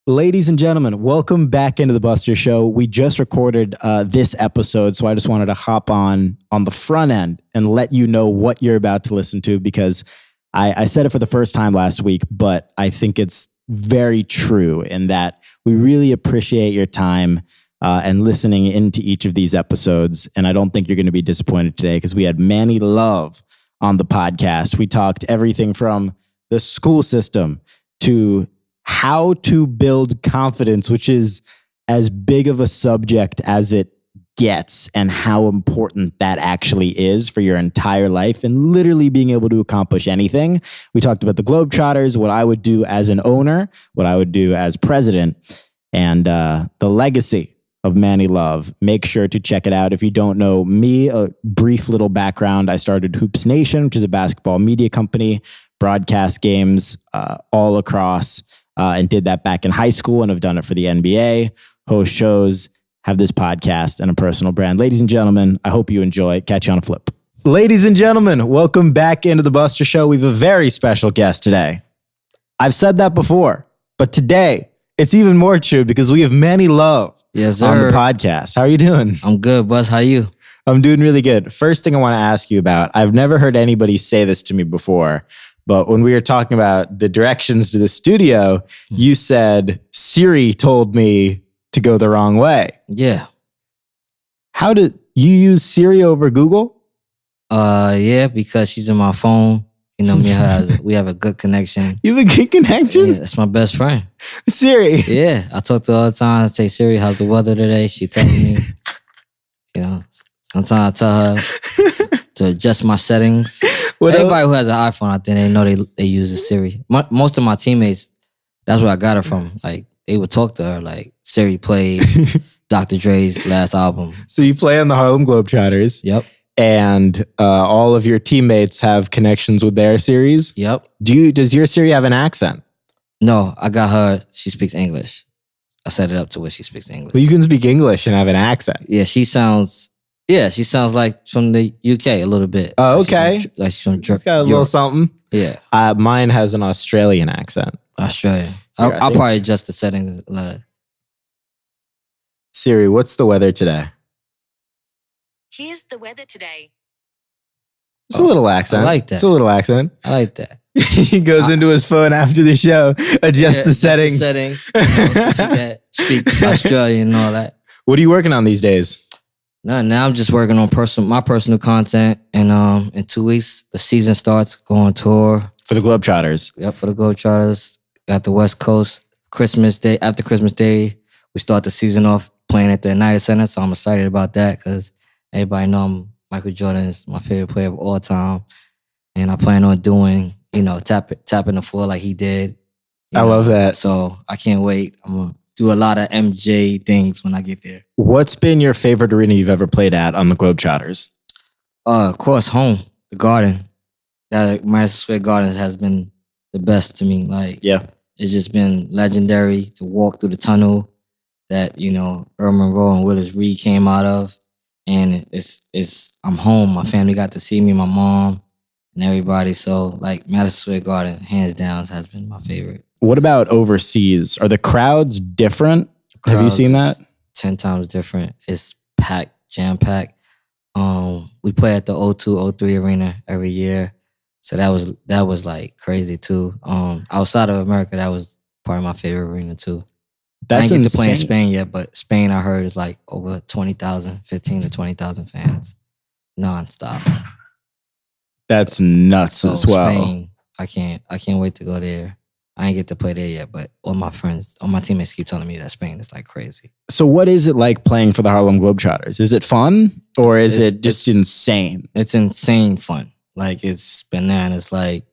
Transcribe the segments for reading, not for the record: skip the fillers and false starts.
Ladies and gentlemen, welcome back into the Buster Show. We just recorded this episode, so I just wanted to hop on the front end and let you know what you're about to listen to, because I said it for the first time last week, but I think it's very true in that we really appreciate your time and listening into each of these episodes. And I don't think you're going to be disappointed today, because we had Manny Love on the podcast. We talked everything from the school system to how to build confidence, which is as big of a subject as it gets, and how important that actually is for your entire life and literally being able to accomplish anything. We talked about the Globetrotters, what I would do as an owner, what I would do as president, and the legacy of Manny Love. Make sure to check it out. If you don't know me, a brief little background. I started Hoops Nation, which is a basketball media company, broadcast games all across, and did that back in high school, and have done it for the NBA, host shows, have this podcast, and a personal brand. Ladies and gentlemen, I hope you enjoy. Catch you on a flip. Ladies and gentlemen, welcome back into the Buster Show. We have a very special guest today. I've said that before, but today it's even more true because we have Manny Love on the podcast. How are you doing? I'm good, Buzz. How you? I'm doing really good. First thing I want to ask you about, I've never heard anybody say this to me before, but when we were talking about the directions to the studio, you said Siri told me to go the wrong way. Yeah. How did you use Siri over Google? Yeah, because she's in my phone. You know, we have a good connection. You have a good connection? Yeah, that's my best friend. Siri. Yeah, I talk to her all the time. I say, Siri, how's the weather today? She tells me. You know, sometimes I tell her to adjust my settings. Everybody who has an iPhone out there, they know they use a Siri. Most of my teammates, that's where I got her from. Like, they would talk to her like, Siri played Dr. Dre's last album. So you play on the Harlem Globetrotters. Yep. And all of your teammates have connections with their Siris. Yep. Does your Siri have an accent? No, I got her. She speaks English. I set it up to where she speaks English. Well, you can speak English and have an accent. Yeah, she sounds like from the UK a little bit. Oh, okay. Like she's from She's got a little something. Yeah. Mine has an Australian accent. Australian. I'll probably adjust the settings a little. Siri, what's the weather today? Here's the weather today. It's a little accent. I like that. It's a little accent. I like that. He goes into his phone after the show, adjusts the settings. She can speak Australian and all that. What are you working on these days? No, now I'm just working on my personal content. And in 2 weeks, the season starts. Go on tour. For the Globetrotters. Yep, for the Globetrotters. Got the West Coast. Christmas Day. After Christmas Day, we start the season off playing at the United Center. So I'm excited about that because everybody know Michael Jordan is my favorite player of all time. And I plan on doing, tapping the floor like he did. I love that. So I can't wait. I'm going to do a lot of MJ things when I get there. What's been your favorite arena you've ever played at on the Globetrotters? Of course, home, the Garden. Madison Square Garden has been the best to me. Like, yeah, it's just been legendary to walk through the tunnel that, Earl Monroe and Willis Reed came out of. And I'm home. My family got to see me, my mom and everybody. So like Madison Square Garden, hands down, has been my favorite. What about overseas? Are the crowds different? Have you seen that? 10 times different. It's packed, jam-packed. We play at the O2, O3 arena every year. So that was like crazy too. Outside of America, that was part of my favorite arena too. I didn't get to play in Spain yet, but Spain I heard is like over 20,000, 15 to 20,000 fans, nonstop. That's nuts as well. Spain, I can't wait to go there. I ain't get to play there yet, but all my teammates keep telling me that Spain is like crazy. So what is it like playing for the Harlem Globetrotters? Is it fun or is it just insane? It's insane fun. Like it's bananas. Like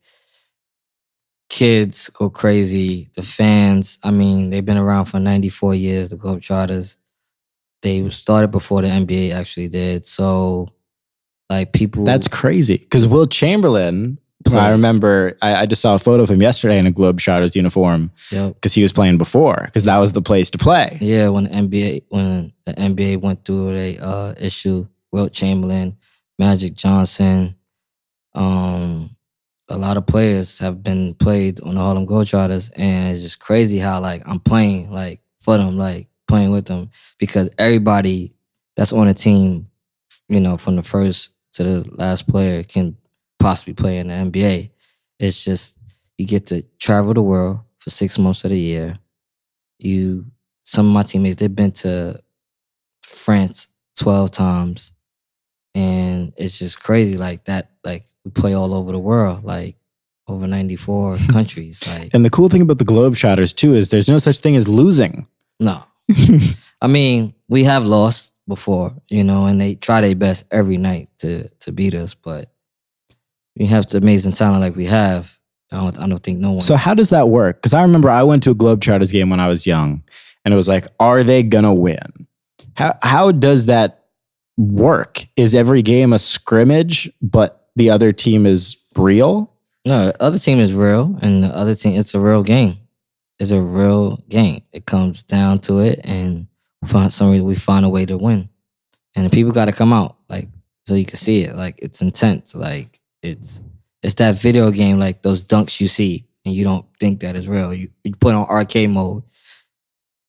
kids go crazy. The fans, they've been around for 94 years, the Globetrotters. They started before the NBA actually did. So, like people... That's crazy. Because Wilt Chamberlain, I remember, I just saw a photo of him yesterday in a Globetrotters uniform. Yep. Because he was playing before. Because that was the place to play. Yeah, when the NBA went through the issue, Wilt Chamberlain, Magic Johnson, a lot of players have been played on the Harlem Globetrotters, and it's just crazy how like I'm playing like for them, like playing with them, because everybody that's on a team, you know, from the first to the last player can possibly play in the NBA. It's just you get to travel the world for 6 months of the year. Some of my teammates, they've been to France 12 times. And it's just crazy like that. Like we play all over the world, like over 94 countries. Like, and the cool thing about the Globetrotters too is there's no such thing as losing. No. I mean, we have lost before, you know, and they try their best every night to beat us, but we have the amazing talent like we have. I don't think no one. So how does that work? Because I remember I went to a Globetrotters game when I was young, and it was like, are they gonna win? How does that work? Is every game a scrimmage, but the other team is real? No, the other team is real, and the other team, it's a real game. It's a real game. It comes down to it, and for some reason we find a way to win. And the people got to come out, like, so you can see it. Like, it's intense. Like, it's that video game, like those dunks you see, and you don't think that is real. You put on arcade mode.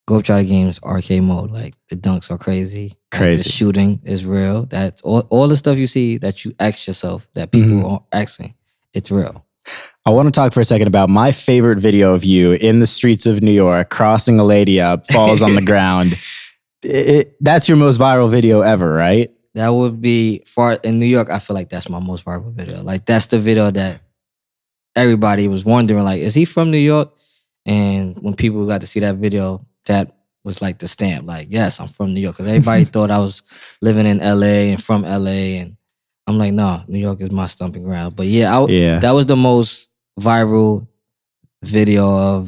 Globetrotter games, arcade mode. Like, the dunks are crazy. Like, the shooting is real. That's all the stuff you see that you ask yourself that people are asking. It's real. I want to talk for a second about my favorite video of you in the streets of New York, crossing a lady up, falls on the ground. That's your most viral video ever, right? That would be in New York. I feel like that's my most viral video. Like, that's the video that everybody was wondering, like, is he from New York? And when people got to see that video, that was like the stamp. Like, yes, I'm from New York. Because everybody thought I was living in LA and from LA. And I'm like, no, New York is my stomping ground. But yeah, that was the most viral video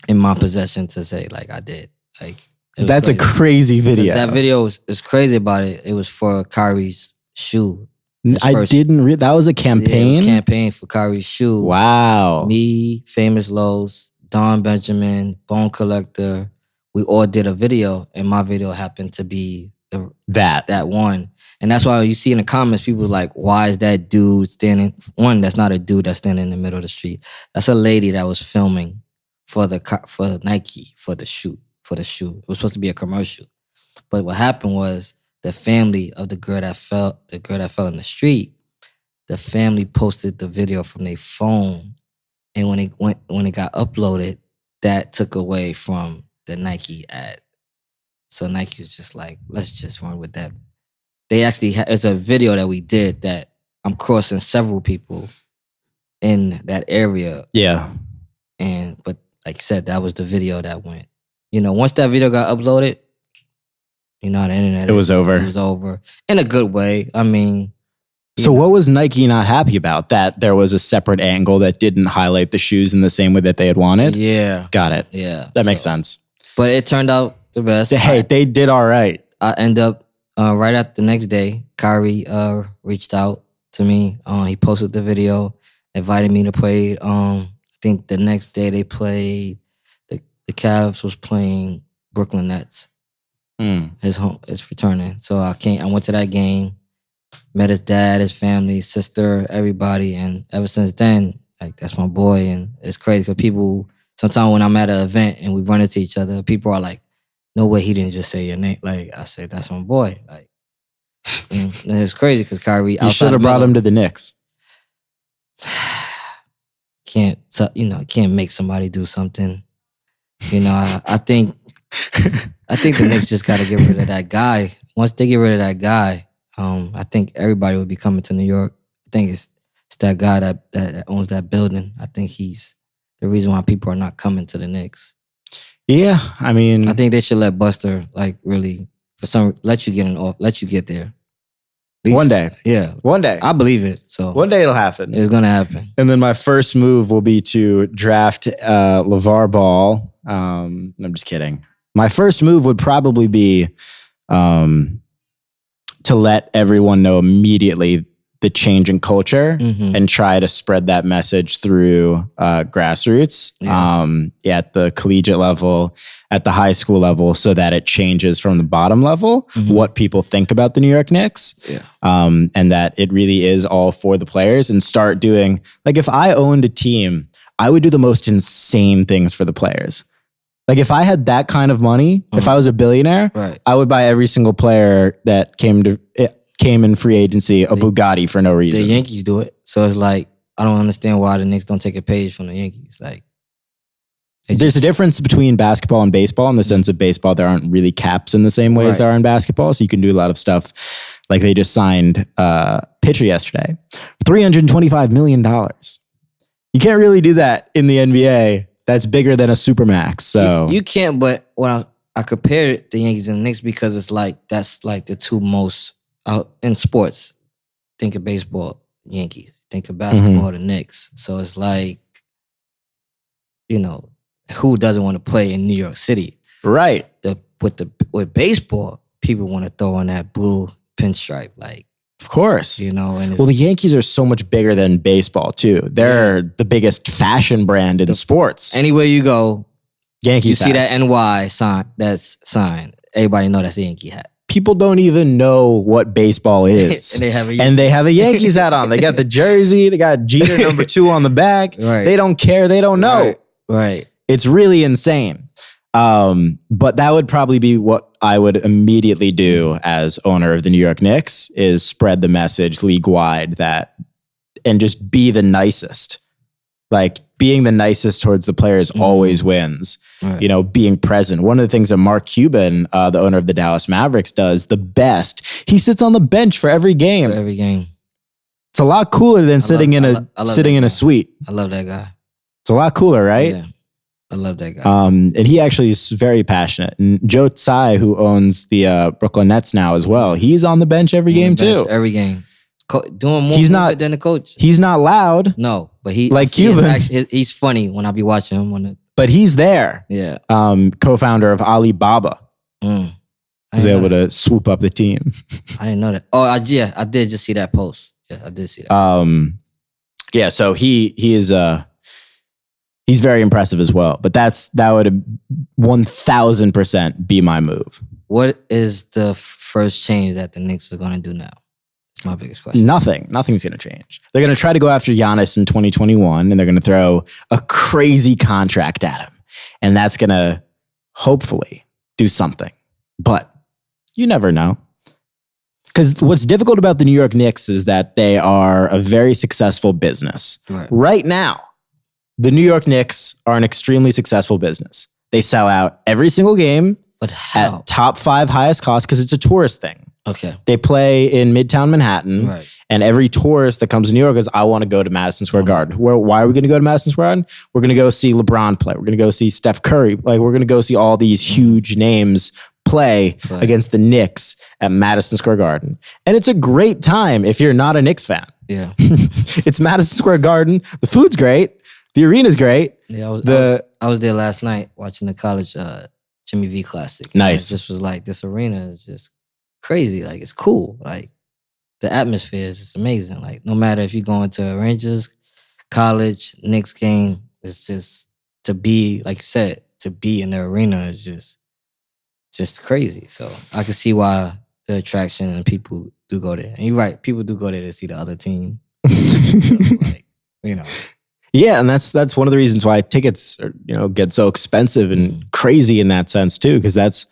in my possession to say, like, I did. Like, that's crazy. A crazy video. That video is crazy about it. It was for Kyrie's shoe. I didn't that was a campaign? Yeah, it was a campaign for Kyrie's shoe. Wow. Me, Famous Lowe's, Don Benjamin, Bone Collector, we all did a video, and my video happened to be that one. And that's why you see in the comments, people like, why is that dude standing? One, that's not a dude that's standing in the middle of the street. That's a lady that was filming for Nike, for the shoe. It was supposed to be a commercial. But what happened was the family of the girl that fell in the street, the family posted the video from their phone. And when it got uploaded, that took away from the Nike ad. So Nike was just like, let's just run with that. They actually it's a video that we did that I'm crossing several people in that area. Yeah. But like you said, that was the video that went. You know, once that video got uploaded, you know, the internet. It was over. It was over in a good way. I mean. So what was Nike not happy about? That there was a separate angle that didn't highlight the shoes in the same way that they had wanted? Yeah. Got it. Yeah. That makes sense. But it turned out the best. Hey, they did all right. I end up, right at the next day, Kyrie reached out to me. He posted the video, invited me to play. I think the next day they played, the Cavs was playing Brooklyn Nets. His returning. So I went to that game, met his dad, his family, his sister, everybody. And ever since then, like, that's my boy. And it's crazy because people, sometimes when I'm at an event and we run into each other, people are like, no way he didn't just say your name. Like, I said, that's my boy. Like, and it's crazy because Kyrie, you should have brought him to the Knicks. Can't make somebody do something. You know, I think the Knicks just got to get rid of that guy. Once they get rid of that guy, I think everybody would be coming to New York. I think it's that guy that owns that building. I think he's the reason why people are not coming to the Knicks. Yeah, I mean, I think they should let Buster, like, really, let you get there. Least, one day. Yeah. One day. I believe it. So one day it'll happen. It's going to happen. And then my first move will be to draft LeVar Ball. I'm just kidding. My first move would probably be to let everyone know immediately the change in culture and try to spread that message through grassroots at the collegiate level, at the high school level, so that it changes from the bottom level what people think about the New York Knicks, and that it really is all for the players, and start doing, like, if I owned a team, I would do the most insane things for the players. Like, if I had that kind of money, if I was a billionaire, I would buy every single player that came in free agency a Bugatti for no reason. The Yankees do it. So it's like, I don't understand why the Knicks don't take a page from the Yankees. Like, there's a difference between basketball and baseball in the sense of baseball, there aren't really caps in the same way as there are in basketball. So you can do a lot of stuff. Like, they just signed a pitcher yesterday, $325 million. You can't really do that in the NBA. That's bigger than a Supermax. So you can't, but when I compare the Yankees and the Knicks because it's like, that's like the two most in sports. Think of baseball, Yankees. Think of basketball, the Knicks. So it's like, who doesn't want to play in New York City? Right. With baseball, people want to throw on that blue pinstripe, like. Of course. And the Yankees are so much bigger than baseball too. They're the biggest fashion brand in sports. Anywhere you go, Yankees. You see that NY sign, that's signed. Everybody know that's a Yankee hat. People don't even know what baseball is. and they have a Yankees hat on. They got the jersey. They got Jeter number 2 on the back. Right. They don't care. They don't know. Right. It's really insane. But that would probably be what I would immediately do as owner of the New York Knicks, is spread the message league-wide and just be the nicest. Like, being the nicest towards the players always wins. Right. Being present. One of the things that Mark Cuban, the owner of the Dallas Mavericks, does the best, he sits on the bench for every game. It's a lot cooler than sitting in a suite. I love that guy. It's a lot cooler, right? Yeah. I love that guy. And he actually is very passionate. And Joe Tsai, who owns the Brooklyn Nets now as well, he's on the bench every game too. Every game. Doing more than the coach. He's not loud. No, but Cuban. He's funny when I be watching him. But he's there. Yeah. Co-founder of Alibaba. He's able to swoop up the team. I didn't know that. Oh, I did just see that post. Yeah, I did see that. So he is he's very impressive as well. But that would 1000% be my move. What is the first change that the Knicks are going to do now? That's my biggest question. Nothing's going to change. They're going to try to go after Giannis in 2021, and they're going to throw a crazy contract at him. And that's going to hopefully do something. But you never know. Because what's difficult about the New York Knicks is that they are a very successful business. Right now, the New York Knicks are an extremely successful business. They sell out every single game at top 5 highest cost because it's a tourist thing. Okay. They play in Midtown Manhattan, and every tourist that comes to New York goes, I want to go to Madison Square Garden. Why are we going to go to Madison Square Garden? We're going to go see LeBron play. We're going to go see Steph Curry. Like, we're going to go see all these huge names play against the Knicks at Madison Square Garden. And it's a great time if you're not a Knicks fan. Yeah. It's Madison Square Garden. The food's great. The arena's great. Yeah, I was there last night watching the college Jimmy V Classic. Nice. It just was like, this arena is just crazy. Like, it's cool. Like, the atmosphere is just amazing. Like, no matter if you're going to a Rangers, college, Knicks game, it's just, to be, like you said, to be in the arena is just crazy. So I can see why the attraction and people do go there. And you're right, people do go there to see the other team. Yeah, and that's one of the reasons why tickets get so expensive and crazy in that sense too, because that's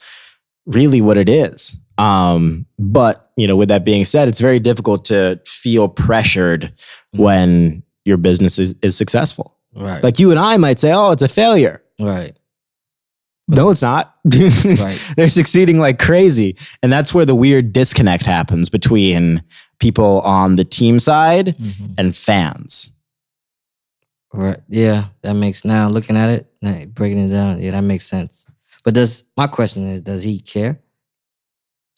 really what it is. But with that being said, it's very difficult to feel pressured when your business is successful. Right. Like, you and I might say, "Oh, it's a failure." Right. No, it's not. Right. They're succeeding like crazy. And that's where the weird disconnect happens between people on the team side and fans. Right. Yeah, that makes, now looking at it, breaking it down, yeah, that makes sense. But my question is, does he care?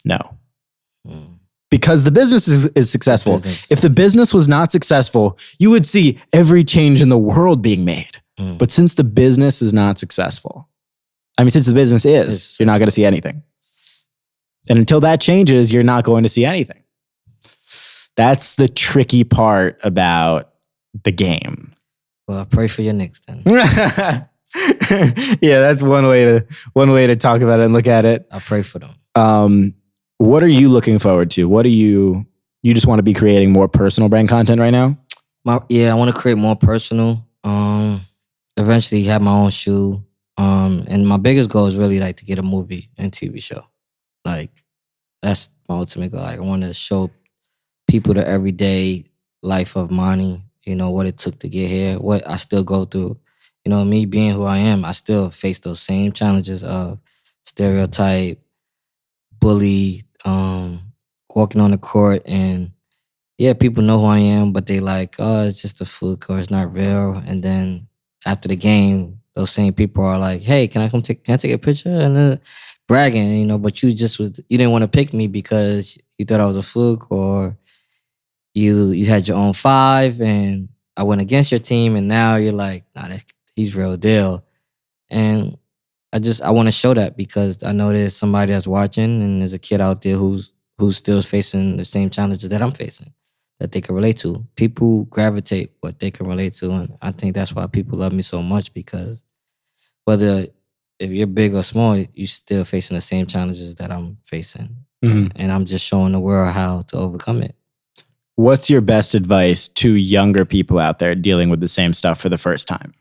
No. Because the business is successful. If the business was not successful, you would see every change in the world being made. But since the business is not successful, since the business is, you're not going to see anything. And until that changes, you're not going to see anything. That's the tricky part about the game. Well, I pray for your Knicks then. Yeah, that's one way to talk about it and look at it. I pray for them. What are you looking forward to? What do you just want to be creating more personal brand content right now? I want to create more personal. Eventually have my own shoe. And my biggest goal is really like to get a movie and TV show. Like that's my ultimate goal. Like I want to show people the everyday life of Monty, what it took to get here, what I still go through. Me being who I am, I still face those same challenges of stereotype, bully, walking on the court, and people know who I am, but they like, oh, it's just a fluke or it's not real. And then after the game, those same people are like, hey, can I take a picture? And bragging, but you didn't want to pick me because you thought I was a fluke, or you had your own 5 and I went against your team, and now you're like, nah, he's real deal. And I want to show that because I know there's somebody that's watching, and there's a kid out there who's still facing the same challenges that I'm facing, that they can relate to. People gravitate what they can relate to, and I think that's why people love me so much, because whether if you're big or small, you're still facing the same challenges that I'm facing. Mm-hmm. And I'm just showing the world how to overcome it. What's your best advice to younger people out there dealing with the same stuff for the first time?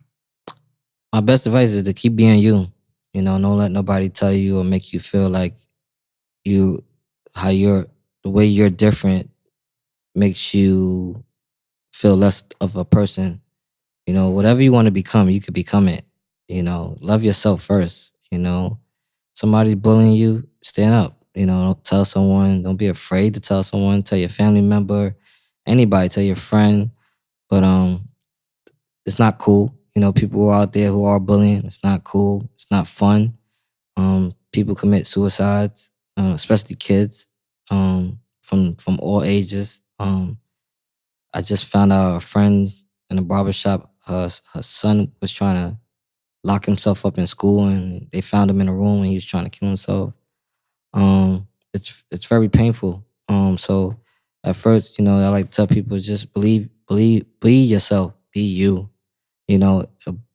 My best advice is to keep being you. Don't let nobody tell you or make you feel like the way you're different makes you feel less of a person. Whatever you want to become, you could become it. Love yourself first. Somebody bullying you, stand up. Don't tell someone. Don't be afraid to tell someone. Tell your family member, anybody. Tell your friend. But it's not cool. People who are out there who are bullying. It's not cool. It's not fun. People commit suicides, especially kids, from all ages. I just found out a friend in a barbershop, her son was trying to lock himself up in school, and they found him in a room and he was trying to kill himself. It's very painful. So at first, I like to tell people, just believe yourself, be you.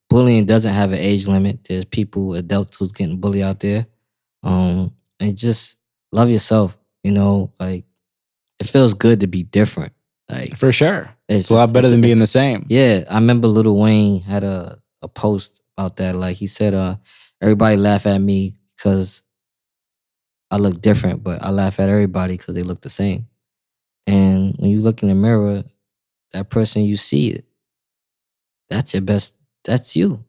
Bullying doesn't have an age limit. There's adults who's getting bullied out there. And just love yourself. Like it feels good to be different. Like for sure, it's a lot better than being the same. Yeah, I remember Lil Wayne had a post about that. Like he said, everybody laugh at me because I look different, but I laugh at everybody because they look the same. And when you look in the mirror, that person you see, that's your best. That's you.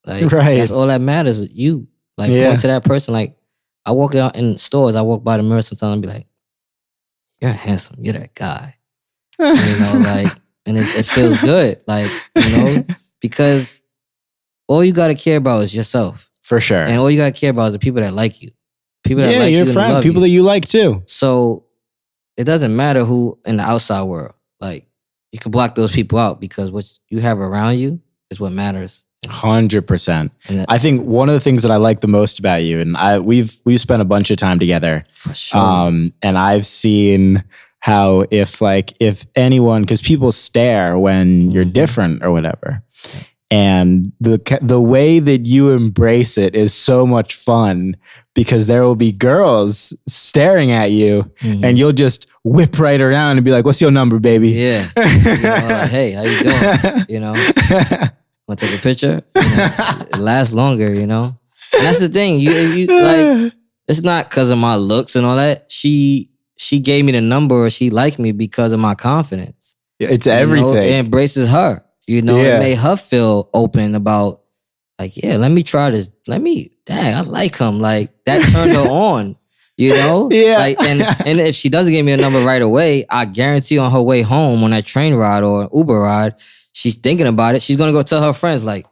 Like right. That's all that matters. You point to that person. Like I walk out in stores, I walk by the mirror sometimes and be like, "You're handsome. You're that guy." And it feels good. Like because all you gotta care about is yourself. For sure. And all you gotta care about is the people that like you. People that like you. Yeah, your friends, people that you like too. So it doesn't matter who in the outside world. Like you can block those people out because what you have around you is what matters. 100%. I think one of the things that I like the most about you, and we've spent a bunch of time together. For sure. And I've seen how if anyone, because people stare when you're different or whatever. And the way that you embrace it is so much fun because there will be girls staring at you and you'll just whip right around and be like, "What's your number, baby?" Yeah. Like, hey, how you doing? Want to take a picture? It lasts longer, And that's the thing. You like, it's not because of my looks and all that. She gave me the number, or she liked me because of my confidence. It's everything. It embraces her. It made her feel open about, like, yeah, let me try this. Dang, I like him. Like, that turned her on, Yeah. Like, and if she doesn't give me a number right away, I guarantee on her way home on that train ride or Uber ride, she's thinking about it. She's going to go tell her friends, like,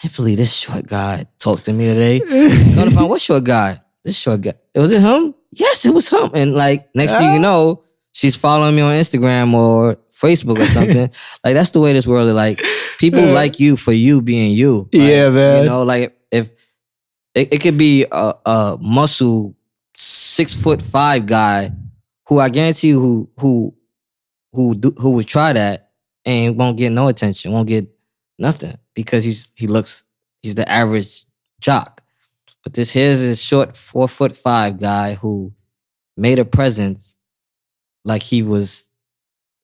can't believe this short guy talked to me today. Going to find, what short guy? This short guy. Was it him? Yes, it was him. And like, next thing you know, she's following me on Instagram or Facebook or something. Like, that's the way this world is. Like, people like you for you being you. Like, yeah, man. Like, if it could be a muscle 6'5" guy who I guarantee you who who would try that and won't get no attention, won't get nothing because he's the average jock. But here's this short 4'5" guy who made a presence like he was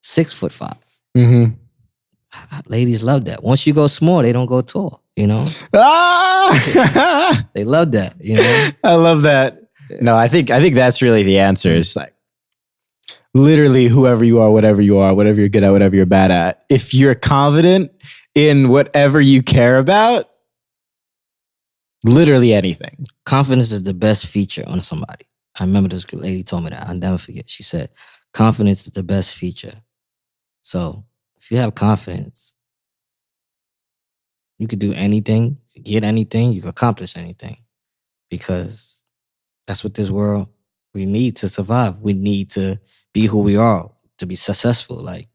6'5". Mm-hmm. Ladies love that. Once you go small, they don't go tall. You know, they love that. You know, I love that. No, I think that's really the answer. It's like literally whoever you are, whatever you're good at, whatever you're bad at. If you're confident in whatever you care about, literally anything. Confidence is the best feature on somebody. I remember this lady told me that. I'll never forget. She said, confidence is the best feature. So if you have confidence, you could do anything, you could get anything, you could accomplish anything. Because that's what this world, we need to survive. We need to be who we are, to be successful. Like,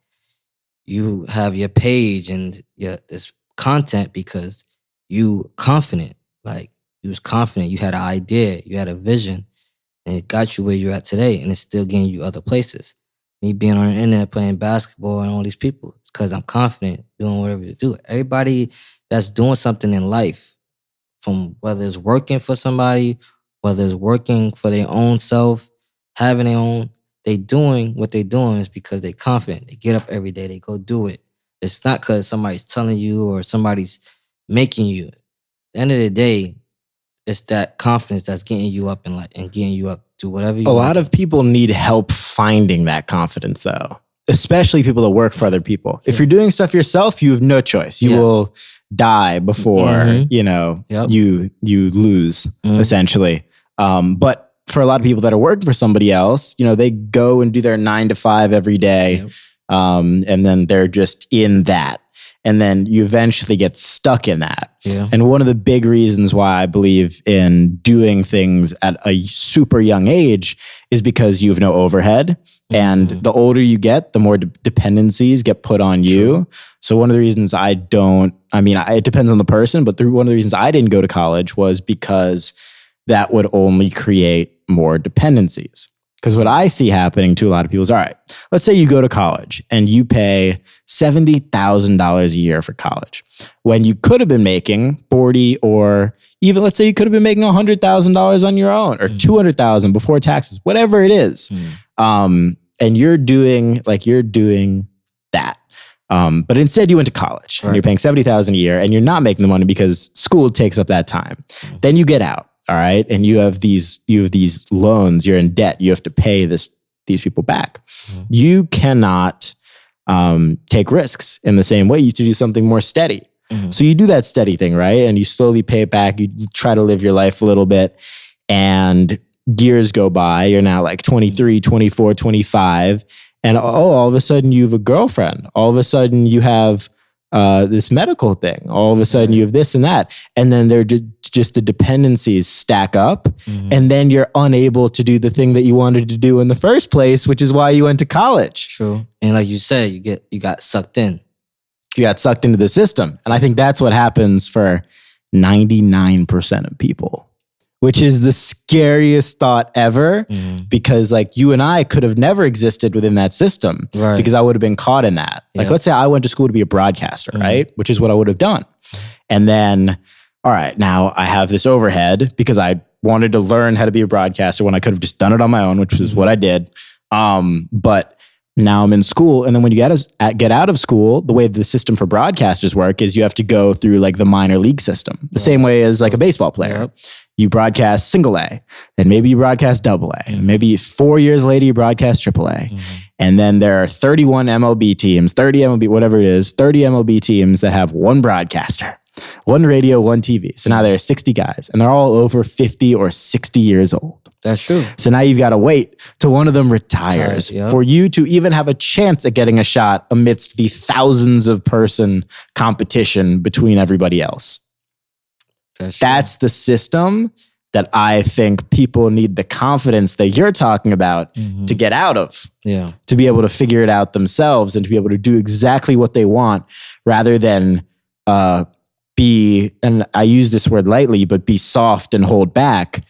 you have your page and this content because you confident. Like, you was confident, you had an idea, you had a vision, and it got you where you're at today, and it's still getting you other places. Me being on the internet playing basketball and all these people, it's because I'm confident doing whatever you do. Everybody that's doing something in life, from whether it's working for somebody, whether it's working for their own self, having their own, they doing what they doing is because they're confident. They get up every day, they go do it. It's not because somebody's telling you or somebody's making you. At the end of the day, it's that confidence that's getting you up and getting you up to whatever you want. A lot of people need help finding that confidence, though, especially people that work for other people. If you're doing stuff yourself, you have no choice. You will die before you lose, essentially. But for a lot of people that are working for somebody else, they go and do their 9 to 5 every day, and then they're just in that. And then you eventually get stuck in that. Yeah. And one of the big reasons why I believe in doing things at a super young age is because you have no overhead. Mm-hmm. And the older you get, the more dependencies get put on you. True. So one of the reasons it depends on the person, but one of the reasons I didn't go to college was because that would only create more dependencies. Because what I see happening to a lot of people is, all right, let's say you go to college and you pay $70,000 a year for college when you could have been making 40, or even let's say you could have been making $100,000 on your own, or $200,000 before taxes, whatever it is. And you're doing that. But instead you went to college and you're paying $70,000 a year and you're not making the money because school takes up that time. Then you get out. All right. And you have these loans, you're in debt, you have to pay these people back. You cannot take risks in the same way. You have to do something more steady. So you do that steady thing, right? And you slowly pay it back. You try to live your life a little bit, and years go by. You're now like 23, 24, 25. And all of a sudden you have a girlfriend. All of a sudden you have this medical thing. All of a sudden you have this and that. And then they're just the dependencies stack up, and then you're unable to do the thing that you wanted to do in the first place, which is why you went to college. True. And like you said, you got sucked in. You got sucked into the system. And I think that's what happens for 99% of people, which is the scariest thought ever, because like you and I could have never existed within that system, because I would have been caught in that. Like, let's say I went to school to be a broadcaster, right? Which is what I would have done. And then, all right, now I have this overhead because I wanted to learn how to be a broadcaster when I could have just done it on my own, which is what I did. But now I'm in school. And then when you get out of school, the way the system for broadcasters work is you have to go through like the minor league system, the same way as like a baseball player. You broadcast single A, then maybe you broadcast double A, and maybe 4 years later you broadcast triple A. And then there are 31 MLB teams, 30 MLB, whatever it is, 30 MLB teams that have one broadcaster, one radio, one TV. So now there are 60 guys, and they're all over 50 or 60 years old. That's true. So now you've got to wait till one of them retires for you to even have a chance at getting a shot amidst the thousands of person competition between everybody else. That's the system that I think people need the confidence that you're talking about to get out of. Yeah. To be able to figure it out themselves and to be able to do exactly what they want, rather than be, and I use this word lightly, but be soft and hold back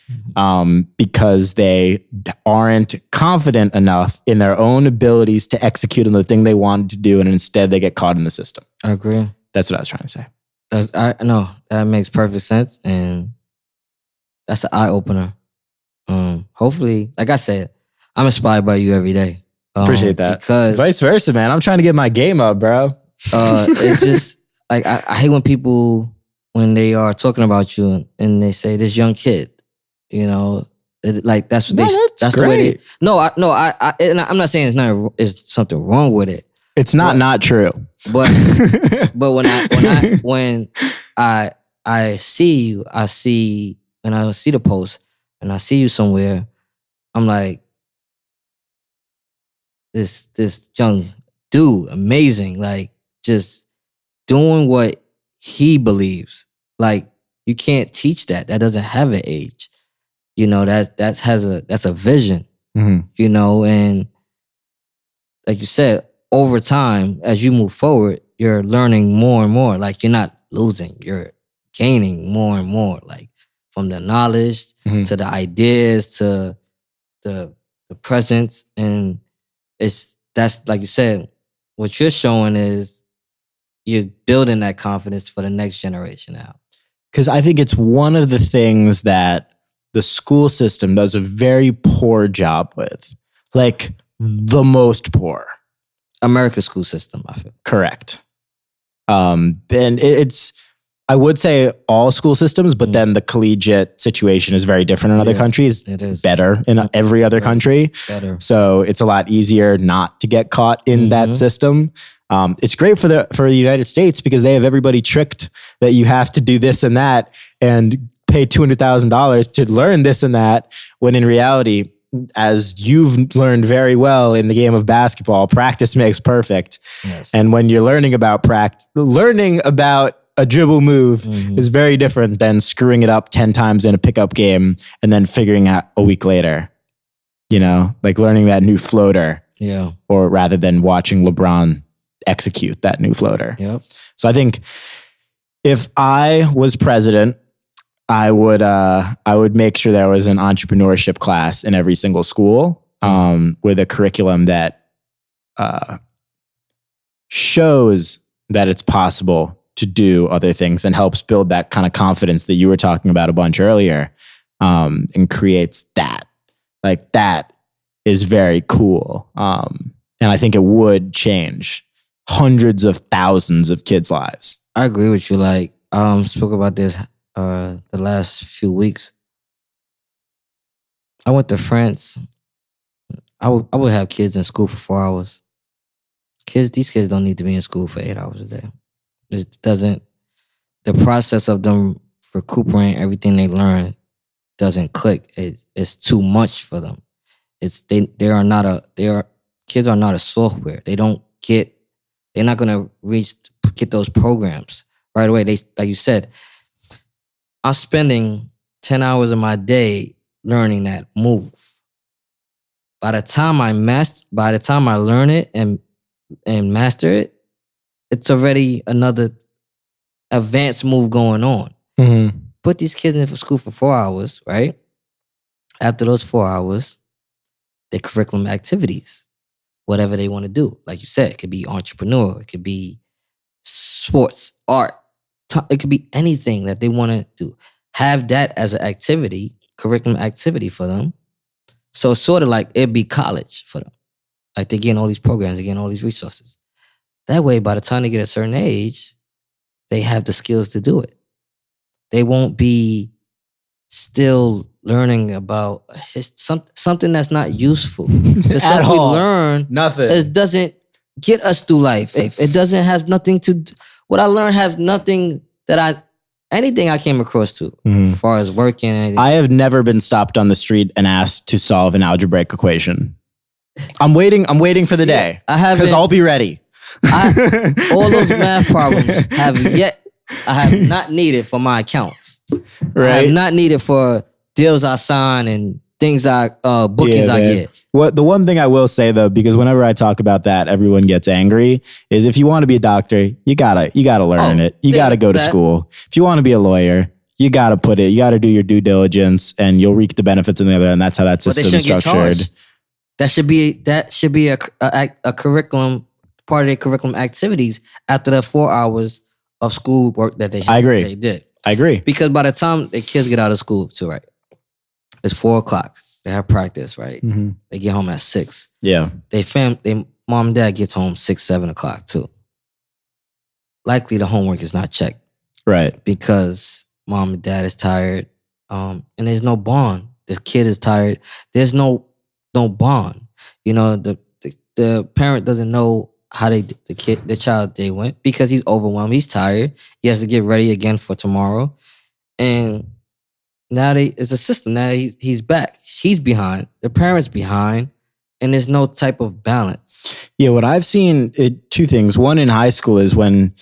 because they aren't confident enough in their own abilities to execute on the thing they wanted to do, and instead they get caught in the system. I agree. That's what I was trying to say. I know that makes perfect sense, and that's an eye opener. Hopefully, like I said, I'm inspired by you every day. Appreciate that. Because vice versa, man. I'm trying to get my game up, bro. It's just like I hate when people, when they are talking about you and they say this young kid, like that's what that's the way they. I'm not saying it's something wrong with it. It's not true. But when I see you, when I see the post and I see you somewhere, I'm like, this young dude, amazing, like just doing what he believes. Like you can't teach that. That doesn't have an age. That's a vision. Mm-hmm. And like you said, over time, as you move forward, you're learning more and more. Like you're not losing, you're gaining more and more. Like from the knowledge to the ideas to the presence, and that's like you said. What you're showing is you're building that confidence for the next generation now. Because I think it's one of the things that the school system does a very poor job with, like the most poor. America's school system, I feel. Correct. And it's, I would say all school systems, but then the collegiate situation is very different in other countries. It is better in every other country. Better. So it's a lot easier not to get caught in that system. It's great for the United States because they have everybody tricked that you have to do this and that and pay $200,000 to learn this and that, when in reality, as you've learned very well in the game of basketball, practice makes perfect. Yes. And when you're learning about learning about a dribble move is very different than screwing it up 10 times in a pickup game and then figuring out a week later, like learning that new floater. Yeah. Or rather than watching LeBron execute that new floater. Yep. So I think if I was president, I would make sure there was an entrepreneurship class in every single school, with a curriculum that shows that it's possible to do other things and helps build that kind of confidence that you were talking about a bunch earlier, and creates that. Like that is very cool. And I think it would change hundreds of thousands of kids' lives. I agree with you. Like, spoke about this the last few weeks. I went to France. I would have kids in school for 4 hours. These kids don't need to be in school for 8 hours a day. It doesn't. The process of them recuperating everything they learn doesn't click. It's too much for them. Kids are not a software. They're not gonna get those programs right away. Like you said, I'm spending 10 hours of my day learning that move. By the time I learn it and master it, it's already another advanced move going on. Mm-hmm. Put these kids in for school for 4 hours, right? After those 4 hours, their curriculum activities, whatever they want to do. Like you said, it could be entrepreneur, it could be sports, art, it could be anything that they want to do. Have that as an activity, curriculum activity for them. So sort of like it'd be college for them. Like they're getting all these programs, they're getting all these resources. That way, by the time they get a certain age, they have the skills to do it. They won't be still learning about something that's not useful. The stuff we learn, nothing. It doesn't get us through life. It doesn't have nothing to. What I learned has nothing anything I came across to, as far as working. Anything. I have never been stopped on the street and asked to solve an algebraic equation. I'm waiting for the day. Because I'll be ready. All those math problems I have not needed for my accounts. Right. I have not needed for deals I sign and things bookings I get. The one thing I will say though, because whenever I talk about that, everyone gets angry, is if you want to be a doctor, you gotta learn it. You gotta go to school. If you want to be a lawyer, you got to put it. You got to do your due diligence, and you'll reap the benefits on the other end. That's how that system is structured. That should be a curriculum, part of their curriculum activities after the 4 hours of school work that they had. I agree. They did. I agree. Because by the time the kids get out of school too, right? It's 4:00. They have practice, right? Mm-hmm. They get home at 6. Yeah. They mom and dad gets home 6, 7 o'clock too. Likely the homework is not checked. Right. Because mom and dad is tired. And there's no bond. The kid is tired. There's no bond. You know, the parent doesn't know how the child day went because he's overwhelmed. He's tired. He has to get ready again for tomorrow. And now it's a system. Now he's back. He's behind. The parent's behind. And there's no type of balance. Yeah, what I've seen, two things. One in high school is when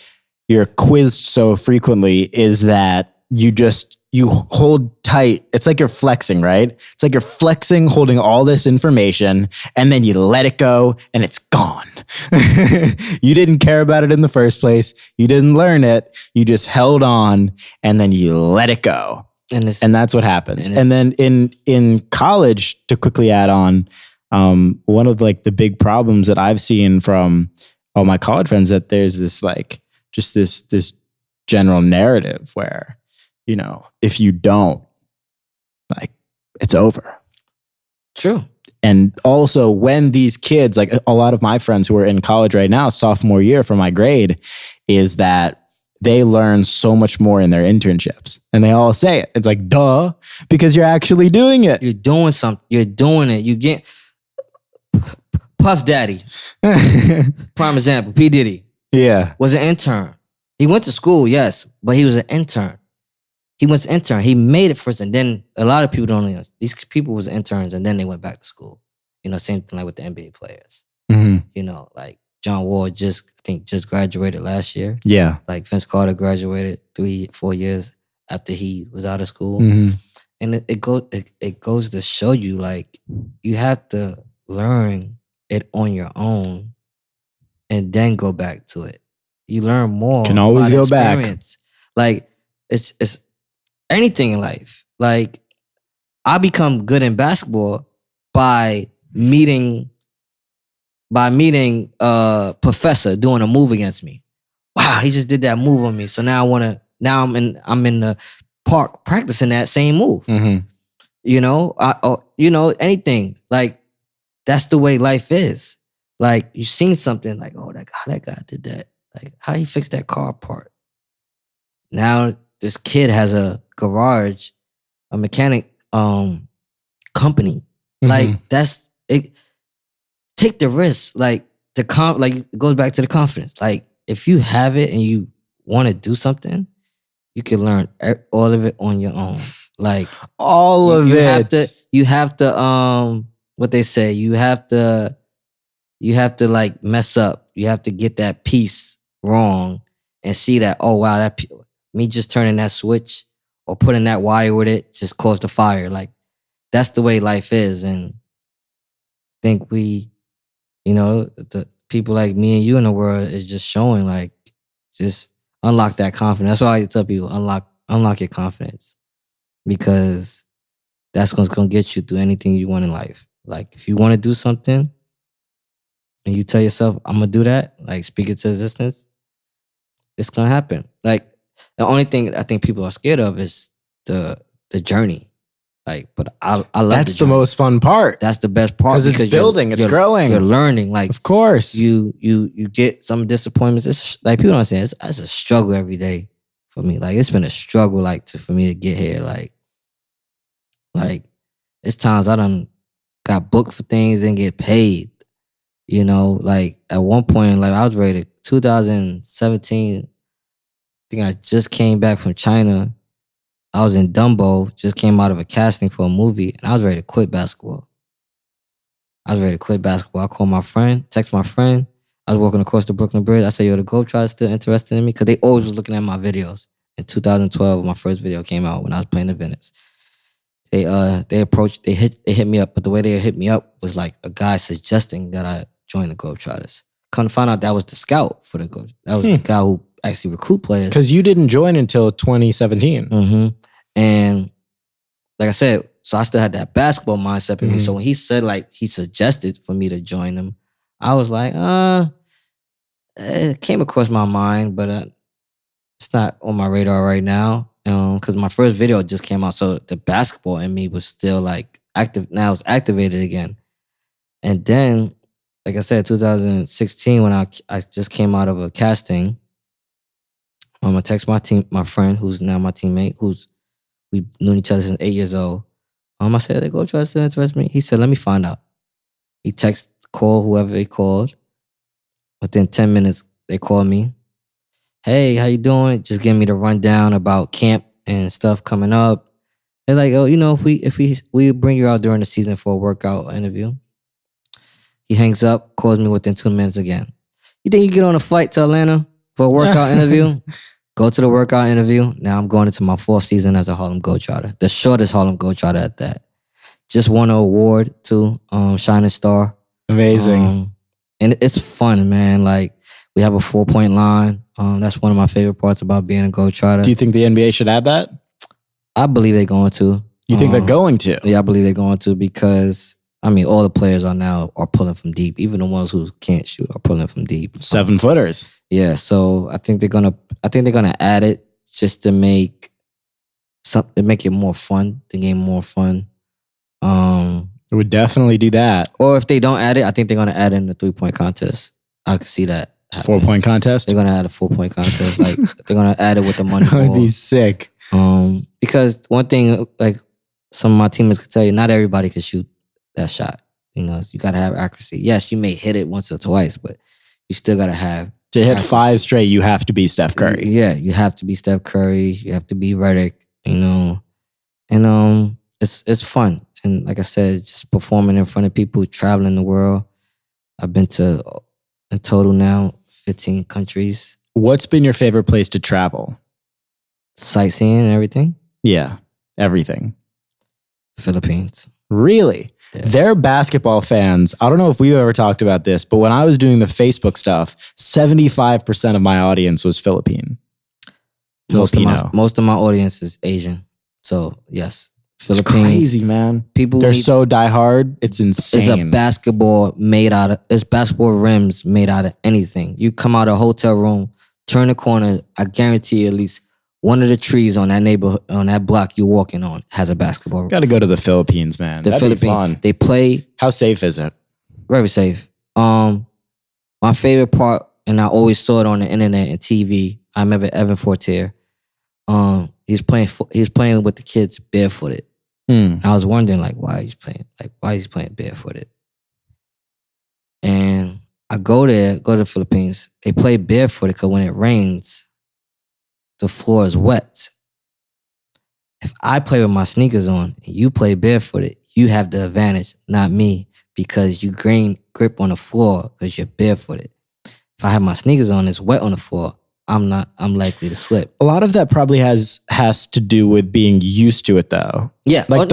you're quizzed so frequently is that you hold tight. It's like you're flexing, right? It's like you're flexing, holding all this information, and then you let it go, and it's gone. You didn't care about it in the first place. You didn't learn it. You just held on, and then you let it go. And that's what happens. And then in college, to quickly add on, one of like the big problems that I've seen from all my college friends that there's this like just this general narrative where, you know, if you don't, like, it's over. True. And also when these kids, like a lot of my friends who are in college right now, sophomore year for my grade, is that they learn so much more in their internships. And they all say it. It's like, duh, because you're actually doing it. You're doing something. You're doing it. You get Puff Daddy. Prime example, P. Diddy. Yeah. Was an intern. He went to school, yes, but he was an intern. He was an intern. He made it first, and then a lot of people don't know. These people was interns, and then they went back to school. You know, same thing like with the NBA players. Mm-hmm. You know, like John Wall just graduated last year. Yeah. Like Vince Carter graduated 3-4 years after he was out of school. Mm-hmm. And it goes to show you, like, you have to learn it on your own and then go back to it. You learn more. Can always go back. Like, it's anything in life. Like, I become good in basketball by meeting a professor doing a move against me. Wow, he just did that move on me. So now I'm in the park practicing that same move. Mm-hmm. You know, anything. Like, that's the way life is. Like, you've seen something like, oh, that guy did that. Like, how he fixed that car part. Now this kid has a garage, a mechanic company. Mm-hmm. Like, that's it. Take the risk. Like, it goes back to the confidence. Like, if you have it and you want to do something, you can learn all of it on your own. Like, all of it. You have to what they say, you have to like mess up. You have to get that piece wrong and see that, oh wow, me just turning that switch or putting that wire with it just caused a fire. Like, that's the way life is. And I think the people like me and you in the world is just showing, like, just unlock that confidence. That's why I tell people, unlock your confidence, because that's what's going to get you through anything you want in life. Like, if you want to do something and you tell yourself, I'm going to do that, like, speak it to existence, it's going to happen. Like, the only thing I think people are scared of is the journey. Like, but I love that's the most fun part. That's the best part, because it's building, it's growing, you're learning. Like, of course, you get some disappointments. It's like, people don't understand. It's a struggle every day for me. Like, it's been a struggle, like, for me to get here. Like it's times I done got booked for things and get paid. You know, like, at one point, like, I was ready to 2017. I think I just came back from China. I was in Dumbo, just came out of a casting for a movie, and I was ready to quit basketball. I called my friend, text my friend. I was walking across the Brooklyn Bridge. I said, yo, the Globetrotters still interested in me? Because they always was looking at my videos. In 2012, my first video came out when I was playing the Venice. They hit me up, but the way they hit me up was like a guy suggesting that I join the Globetrotters. Come to find out that was the scout for the coach. That was the guy who actually recruit players. Because you didn't join until 2017. Mm-hmm. And like I said, so I still had that basketball mindset in me. So when he said, like, he suggested for me to join him, I was like, it came across my mind, but it's not on my radar right now. Because my first video just came out, so the basketball in me was still like active. Now it's activated again. And then, like I said, 2016, when I just came out of a casting, I text my friend who's now my teammate, we knew each other since 8 years old. I said, they go try to interest me. He said, let me find out. He called whoever they called. Within 10 minutes, they called me. Hey, how you doing? Just giving me the rundown about camp and stuff coming up. They're like, oh, if we bring you out during the season for a workout interview. He hangs up, calls me within 2 minutes again. You think you get on a flight to Atlanta for a workout interview? Go to the workout interview. Now I'm going into my 4th season as a Harlem Globetrotter. The shortest Harlem Globetrotter at that. Just won an award too, Shining Star. Amazing. And it's fun, man. Like, we have a 4-point line. That's one of my favorite parts about being a Globetrotter. Do you think the NBA should add that? I believe they're going to. You think they're going to? Yeah, I believe they're going to because, all the players are pulling from deep. Even the ones who can't shoot are pulling from deep. 7-footers. Yeah, so I think they're gonna add it just to make it more fun, the game more fun. It would definitely do that. Or if they don't add it, I think they're gonna add in the 3-point contest. I could see that happening. 4-point contest? They're gonna add a 4-point contest. Like, they're gonna add it with the money That would ball. be sick. Because one thing, like some of my teammates could tell you, not everybody can shoot that shot. You gotta have accuracy. Yes, you may hit it once or twice, but you still gotta have to hit accuracy. 5 straight, you have to be Steph Curry. Yeah, you have to be Steph Curry. You have to be Redick. And it's fun. And like I said, just performing in front of people, traveling the world. I've been to, in total now, 15 countries. What's been your favorite place to travel? Sightseeing and everything? Yeah, everything. Philippines. Really? Yeah. They're basketball fans. I don't know if we've ever talked about this, but when I was doing the Facebook stuff, 75% of my audience was Filipino. Most of my audience is Asian. So, yes. Philippines. It's crazy, man. They're so diehard. It's insane. It's basketball rims made out of anything. You come out of a hotel room, turn the corner, I guarantee you at least one of the trees on that neighborhood, on that block you're walking on, has a basketball rim. Got to go to the Philippines, man. The Philippines. Be fun. They play. How safe is it? Very safe. My favorite part, and I always saw it on the internet and TV. I remember Evan Fortier. He's playing with the kids barefooted. I was wondering, like, why he's playing barefooted. And I go to the Philippines. They play barefooted because when it rains, the floor is wet. If I play with my sneakers on and you play barefooted, you have the advantage, not me, because you grip on the floor because you're barefooted. If I have my sneakers on, it's wet on the floor. I'm likely to slip. A lot of that probably has to do with being used to it, though. Yeah. Like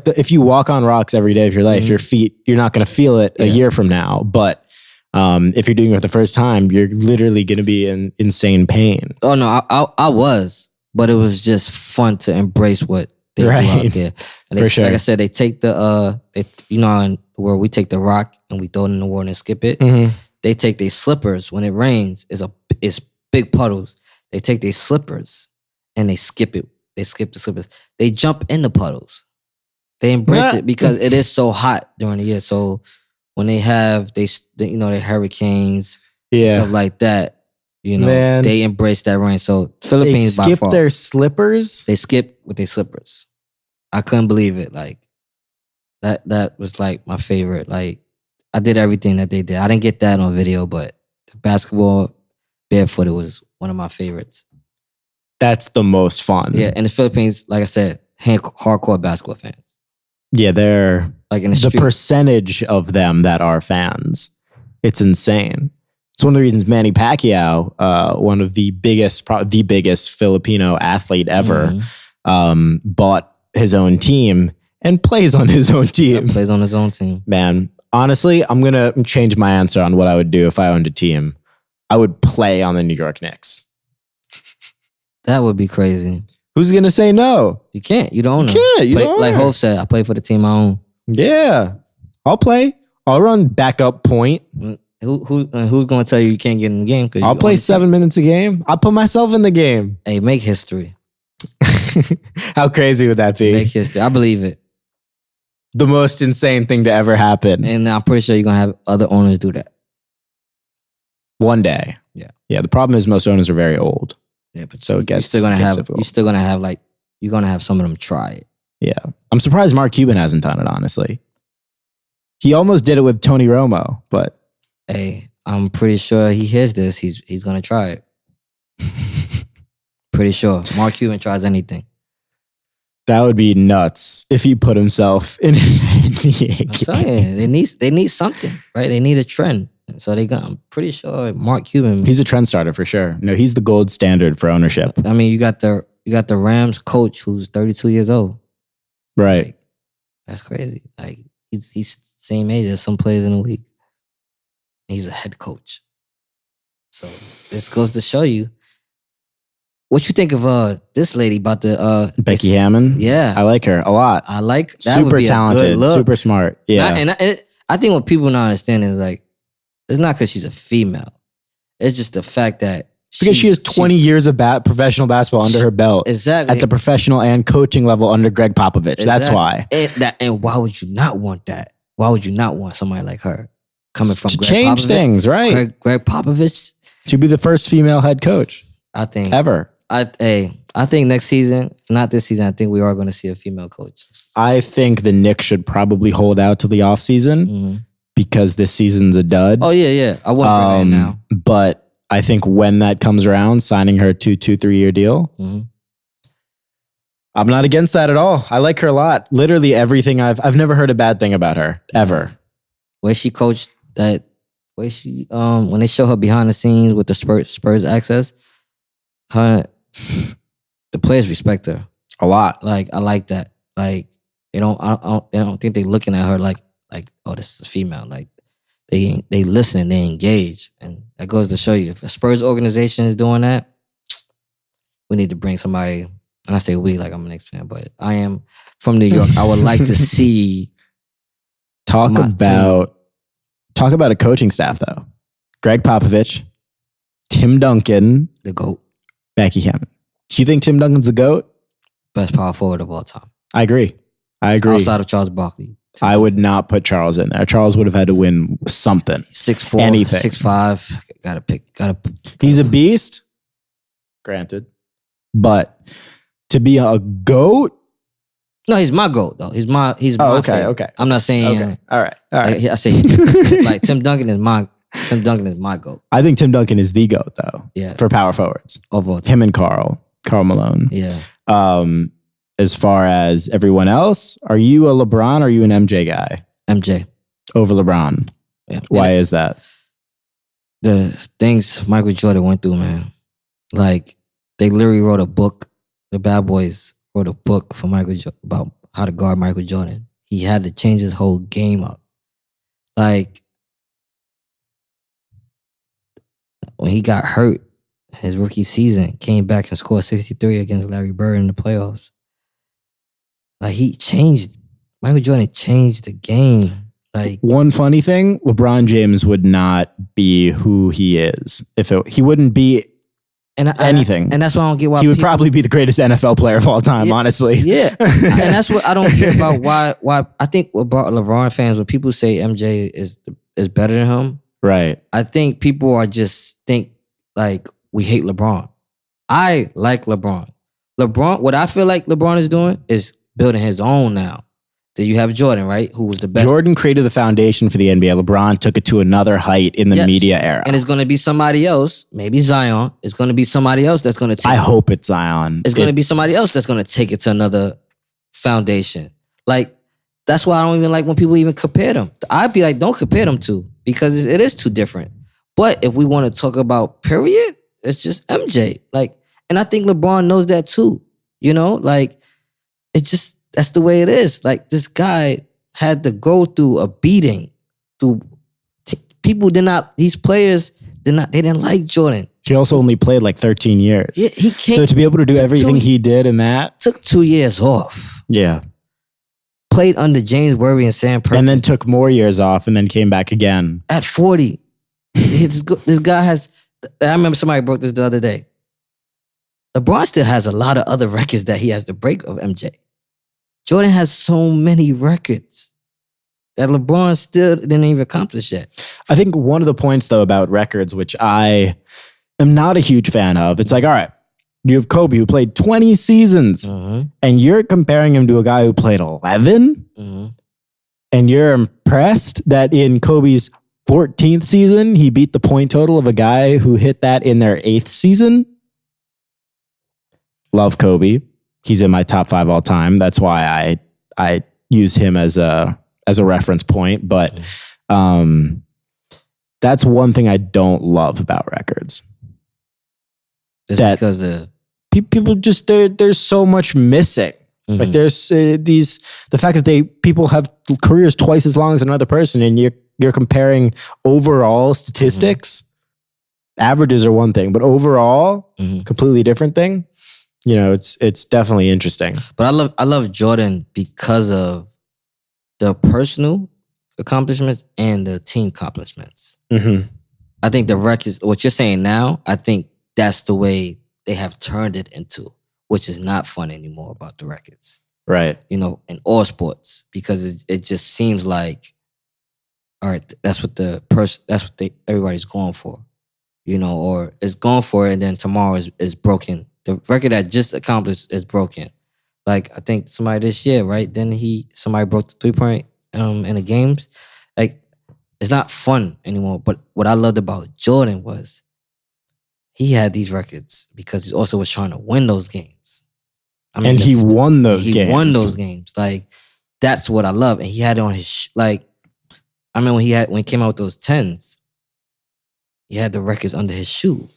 if you walk on rocks every day of your life, your feet, you're not going to feel it a year from now. But if you're doing it for the first time, you're literally going to be in insane pain. Oh no, I was, but it was just fun to embrace what they do out there. And for sure. Like I said, they take where we take the rock and we throw it in the water and skip it. They take their slippers when it rains. It's big puddles. They take their slippers and they skip it. They skip the slippers. They jump in the puddles. They embrace it because it is so hot during the year. So when they have their hurricanes, stuff like that, they embrace that rain. So Philippines by far. They skip their slippers? They skip with their slippers. I couldn't believe it. Like that was like my favorite. Like I did everything that they did. I didn't get that on video, but the basketball barefooted was one of my favorites. That's the most fun. Yeah, in the Philippines, like I said, hardcore basketball fans. Yeah, they're like in the percentage of them that are fans. It's insane. It's one of the reasons Manny Pacquiao, one of the biggest Filipino athlete ever, bought his own team and plays on his own team. Yeah, plays on his own team. Man, Honestly, I'm going to change my answer on what I would do if I owned a team. I would play on the New York Knicks. That would be crazy. Who's going to say no? You can't. You don't know. You don't like Hov said, I play for the team I own. Yeah. I'll play. I'll run backup point. Who's going to tell you can't get in the game? I'll play 7 minutes a game. I'll put myself in the game. Hey, make history. How crazy would that be? Make history. I believe it. The most insane thing to ever happen. And I'm pretty sure you're going to have other owners do that. One day. Yeah. Yeah. The problem is most owners are very old. Yeah, but so it gets, you're still gonna have difficult. You're still gonna have like you're gonna have some of them try it. Yeah. I'm surprised Mark Cuban hasn't done it, honestly. He almost did it with Tony Romo, but hey, I'm pretty sure he hears this. He's gonna try it. Pretty sure. Mark Cuban tries anything. That would be nuts if he put himself in an NBA I'm saying they need something, right? They need a trend. So I'm pretty sure Mark Cuban. He's a trend starter for sure. No, he's the gold standard for ownership. I mean, you got the Rams coach who's 32 years old. Right. Like, that's crazy. Like he's the same age as some players in the league. He's a head coach. So this goes to show you what you think of this lady about the Becky Hammond. Yeah, I like her a lot. I like that. Super would be talented, a good look. super smart. Yeah, I think what people not understand is like it's not because she's a female. It's just the fact that because she has 20 years of professional basketball under her belt. Exactly. At the professional and coaching level under Greg Popovich. Exactly. That's why. And why would you not want that? Why would you not want somebody like her coming from Greg change Popovich? Things, right? Greg Popovich. She'd be the first female head coach. I think. Ever. I think next season, not this season, I think we are going to see a female coach. I think the Knicks should probably hold out till the offseason because this season's a dud. Oh, yeah. I won't bring her in now. But I think when that comes around, signing her to 2-3 year deal, I'm not against that at all. I like her a lot. Literally everything I've never heard a bad thing about her, ever. Where she coached that, where she, when they show her behind the scenes with the Spurs access, the players respect her a lot. Like I like that. Like they don't think they're looking at her like oh, this is a female. Like they listen, they engage, and that goes to show you if a Spurs organization is doing that, we need to bring somebody. And I say we like I'm a Knicks fan, but I am from New York. I would like to see talk about a coaching staff though. Greg Popovich, Tim Duncan, the GOAT. Becky Hammond. Do you think Tim Duncan's the GOAT? Best power forward of all time. I agree. Outside of Charles Barkley. I would not put Charles in there. Charles would have had to win something. 6'4", anything. 6'5". Gotta pick. He's a beast. Granted. But to be a GOAT? No, he's my GOAT though. He's my okay, favorite. Okay. I'm not saying okay. All right. I say like Tim Duncan is my GOAT. I think Tim Duncan is the GOAT though. Yeah. For power forwards. Of him and Karl Malone. Yeah. As far as everyone else, are you a LeBron or are you an MJ guy? MJ. Over LeBron. Yeah. Why is that? The things Michael Jordan went through, man. Like they literally wrote a book. The Bad Boys wrote a book for Michael about how to guard Michael Jordan. He had to change his whole game up. Like when he got hurt, his rookie season, came back and scored 63 against Larry Bird in the playoffs. Like Michael Jordan changed the game. Like one funny thing, LeBron James would not be who he is he wouldn't be anything. And that's why I don't get why he would probably be the greatest NFL player of all time, honestly. Yeah. And that's what I don't get about why I think about LeBron fans, when people say MJ is better than him. Right. I think people are just think like we hate LeBron. I like LeBron. What I feel like LeBron is doing is building his own now. Then you have Jordan, right? Who was the best. Jordan created the foundation for the NBA. LeBron took it to another height in the media era. And it's going to be somebody else, maybe Zion. It's going to be somebody else that's going to take I hope it's Zion. It's going to be somebody else that's going to take it to another foundation. Like, that's why I don't even like when people even compare them. I'd be like, don't compare them to, because it is too different. But if we want to talk about period, it's just MJ. Like, and I think LeBron knows that too. You know, like, it's just, that's the way it is. Like, this guy had to go through a beating these players they didn't like Jordan. He also only played like 13 years. Yeah, he came, so to be able to do everything he did in that. Took 2 years off. Yeah. Played under James Worthy and Sam Perkins. And then took more years off and then came back again. At 40. This guy has, I remember somebody broke this the other day. LeBron still has a lot of other records that he has to break of MJ. Jordan has so many records that LeBron still didn't even accomplish yet. I think one of the points, though, about records, which I am not a huge fan of, it's like, all right, you have Kobe who played 20 seasons and you're comparing him to a guy who played 11 and you're impressed that in Kobe's 14th season, he beat the point total of a guy who hit that in their 8th season. Love Kobe. He's in my top 5 all time. That's why I use him as a reference point. But that's one thing I don't love about records. It's because people just there's so much missing. Like there's the fact that people have careers twice as long as another person, and you're comparing overall statistics. Averages are one thing, but overall, completely different thing. You know, it's definitely interesting. But I love Jordan because of the personal accomplishments and the team accomplishments. I think the records, what you're saying now, I think that's the way they have turned it into, which is not fun anymore about the records. Right. You know, in all sports, because it just seems like, all right, that's what everybody's going for, you know, or is going for it, and then tomorrow is broken. The record that just accomplished is broken. Like, I think somebody this year, right? Then somebody broke the 3-point in the games. Like, it's not fun anymore. But what I loved about Jordan was he had these records because he also was trying to win those games. I mean, and he won those games. He won those games. Like, that's what I love. And he had it on his like. I mean, when he came out with those 10s, he had the records under his shoe.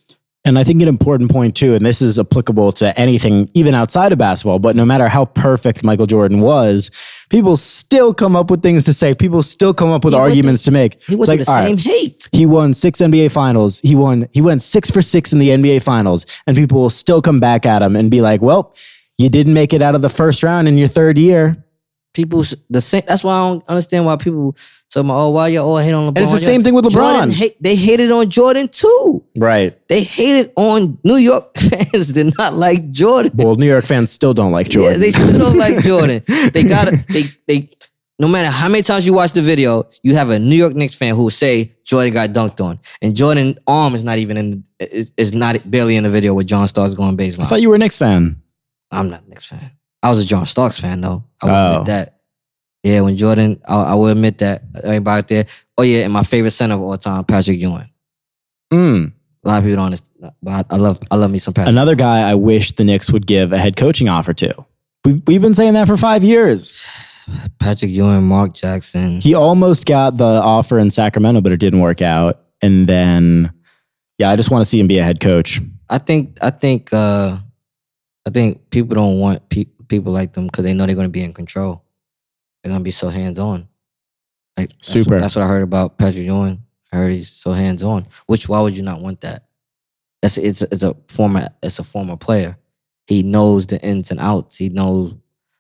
And I think an important point too, and this is applicable to anything, even outside of basketball, but no matter how perfect Michael Jordan was, people still come up with things to say. People still come up with arguments to make. He went to the same hate. He won 6 NBA finals. He went 6 for 6 in the NBA finals. And people will still come back at him and be like, well, you didn't make it out of the first round in your third year. That's why I don't understand why people talk about, oh, why you all hate on LeBron. And it's the same thing with LeBron. They hated on Jordan too. Right. They hated on New York fans. Did not like Jordan. Well, New York fans still don't like Jordan. Yeah, they still don't like Jordan. They no matter how many times you watch the video, you have a New York Knicks fan who will say Jordan got dunked on, and Jordan's arm is not even is not barely in the video with John Starks going baseline. I thought you were a Knicks fan. I'm not a Knicks fan. I was a John Starks fan, though. I will admit that. Yeah, when Jordan, I will admit that. Everybody out there. Oh, yeah, and my favorite center of all time, Patrick Ewing. A lot of people don't understand, but I love me some Patrick. Another guy I wish the Knicks would give a head coaching offer to. We've been saying that for 5 years. Patrick Ewing, Mark Jackson. He almost got the offer in Sacramento, but it didn't work out. And then, yeah, I just want to see him be a head coach. I think people don't want people like them because they know they're going to be in control. They're going to be so hands-on. Like, Super. That's what I heard about Patrick Ewing. I heard he's so hands-on. Why would you not want that? It's a former player. He knows the ins and outs. He knows,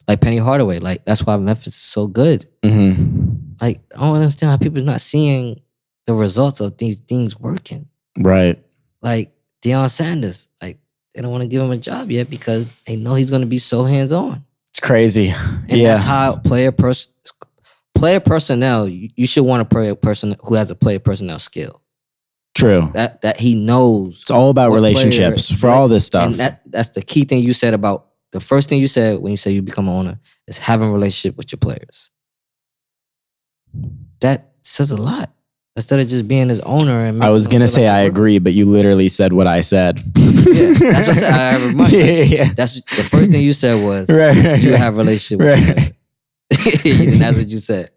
like Penny Hardaway. Like, that's why Memphis is so good. Like, I don't understand how people are not seeing the results of these things working. Right. Like Deion Sanders. Like, they don't want to give him a job yet because they know he's going to be so hands-on. It's crazy. And that's how player personnel, you should want a player person who has a player personnel skill. True. That he knows. It's all about relationships for all this stuff. And that's the key thing you said about, the first thing you said when you say you become an owner is having a relationship with your players. That says a lot. Instead of just being his owner. And I was going to say I agree, but you literally said what I said. Yeah, that's what I said. I remind you. Yeah. That's the first thing you said was you have a relationship with and that's what you said.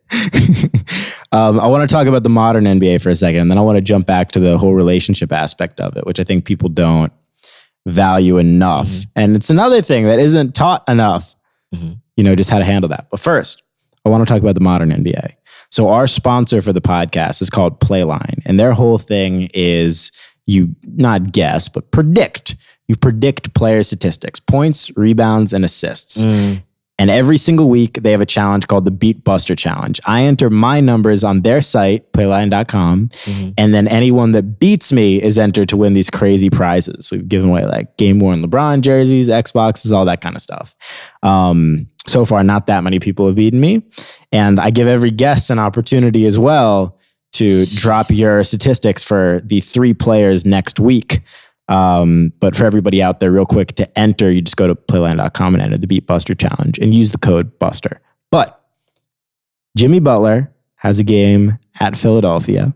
I want to talk about the modern NBA for a second, and then I want to jump back to the whole relationship aspect of it, which I think people don't value enough. And it's another thing that isn't taught enough, just how to handle that. But first, I want to talk about the modern NBA. So our sponsor for the podcast is called Playline, and their whole thing is you not guess, but predict. You predict player statistics, points, rebounds, and assists. And every single week, they have a challenge called the Beat Buster Challenge. I enter my numbers on their site, playline.com, and then anyone that beats me is entered to win these crazy prizes. We've given away like game-worn LeBron jerseys, Xboxes, all that kind of stuff. So far, not that many people have beaten me. And I give every guest an opportunity as well to drop your statistics for the 3 players next week. But for everybody out there, real quick, to enter, you just go to playline.com and enter the Beat Buster Challenge and use the code Buster. But Jimmy Butler has a game at Philadelphia.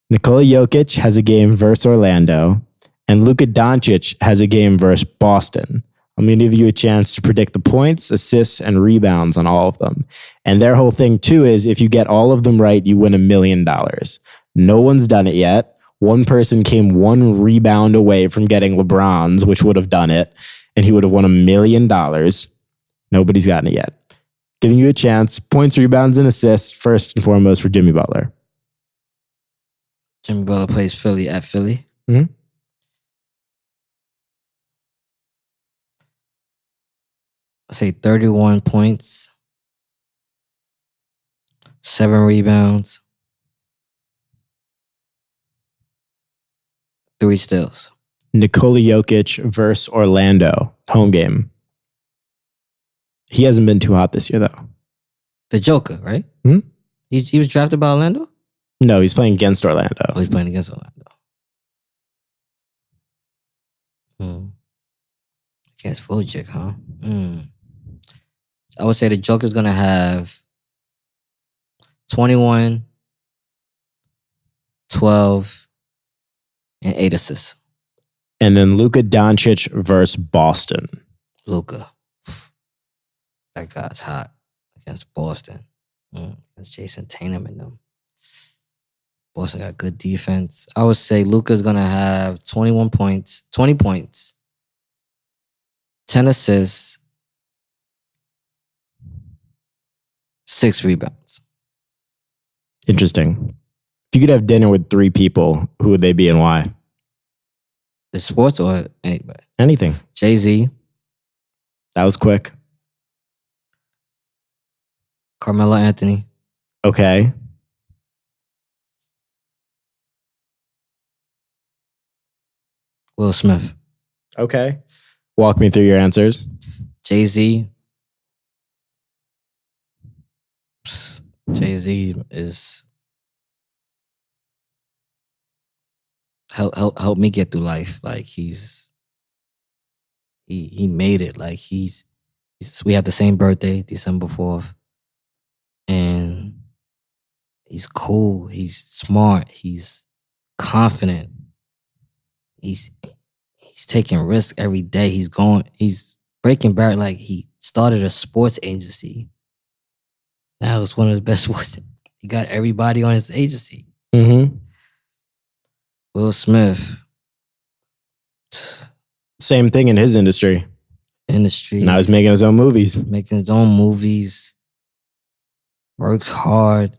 Nikola Jokic has a game versus Orlando. And Luka Doncic has a game versus Boston. I'm going to give you a chance to predict the points, assists, and rebounds on all of them. And their whole thing, too, is if you get all of them right, you win $1 million. No one's done it yet. One person came 1 rebound away from getting LeBron's, which would have done it, and he would have won $1 million. Nobody's gotten it yet. Giving you a chance. Points, rebounds, and assists, first and foremost for Jimmy Butler. Jimmy Butler plays Philly at Philly. I say 31 points, 7 rebounds, 3 steals. Nikola Jokic versus Orlando. Home game. He hasn't been too hot this year, though. The Joker, right? He was drafted by Orlando? No, he's playing against Orlando. Oh, he's playing against Orlando. Against Vojic, huh? I would say the Joker's going to have 21, 12, and 8 assists. And then Luka Doncic versus Boston. Luka. That guy's hot against Boston. Against Jason Tatum and them. Boston got good defense. I would say Luka's going to have 20 points, 10 assists, 6 rebounds. Interesting. If you could have dinner with 3 people, who would they be and why? Is sports or anybody? Anything. Jay-Z. That was quick. Carmelo Anthony. Okay. Will Smith. Okay. Walk me through your answers. Jay-Z. Jay-Z is help me get through life. Like he made it. Like we have the same birthday, December 4th. And he's cool. He's smart. He's confident. He's taking risks every day. He's breaking barriers. Like he started a sports agency. Now it's one of the best sports. He got everybody on his agency. Will Smith. Same thing in his industry. Now he's making his own movies. Worked hard.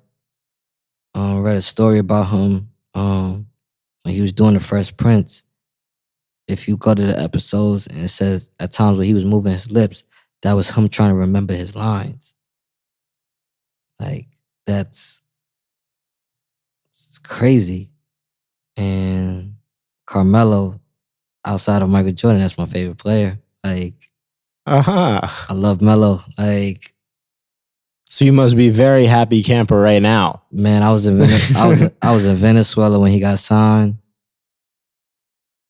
Read a story about him when he was doing The Fresh Prince. If you go to the episodes and it says at times when he was moving his lips, that was him trying to remember his lines. Like it's crazy. And Carmelo, outside of Michael Jordan, that's my favorite player. Like, I love Melo. Like, so you must be very happy camper right now. Man, I was in Venezuela when he got signed.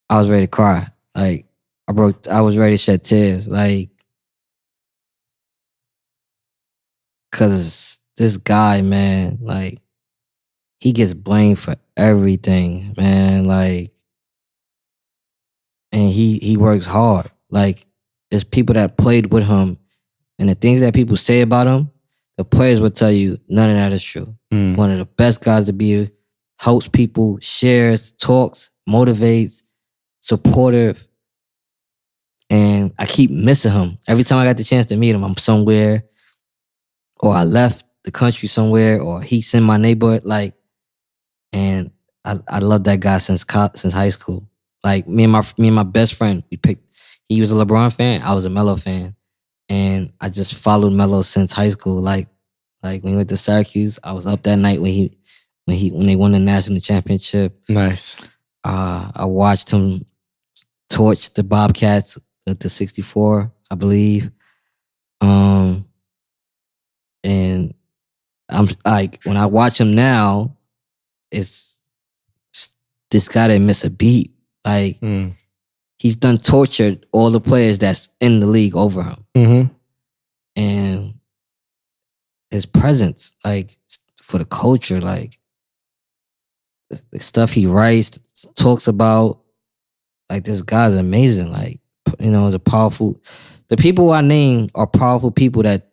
I was ready to cry. Like, I was ready to shed tears. Like, cause this guy, man, like, he gets blamed for everything, man. Like, and he works hard. Like, there's people that played with him, and the things that people say about him, the players will tell you none of that is true. One of the best guys to be, helps people, shares, talks, motivates, supportive. And I keep missing him. Every time I got the chance to meet him, I'm somewhere, or I left the country somewhere, or he's in my neighborhood, like, and I love that guy since high school. Like me and my best friend, he was a LeBron fan, I was a Melo fan, and I just followed Melo since high school. Like when he went to Syracuse, I was up that night when they won the national championship. Nice. I watched him torch the Bobcats at the 64, I believe. And I'm like, when I watch him now, it's this guy didn't miss a beat. Like he's done tortured all the players that's in the league over him. Mm-hmm. And his presence, like for the culture, like the stuff he writes, talks about, like this guy's amazing. Like, you know, is a powerful. The people I name are powerful people that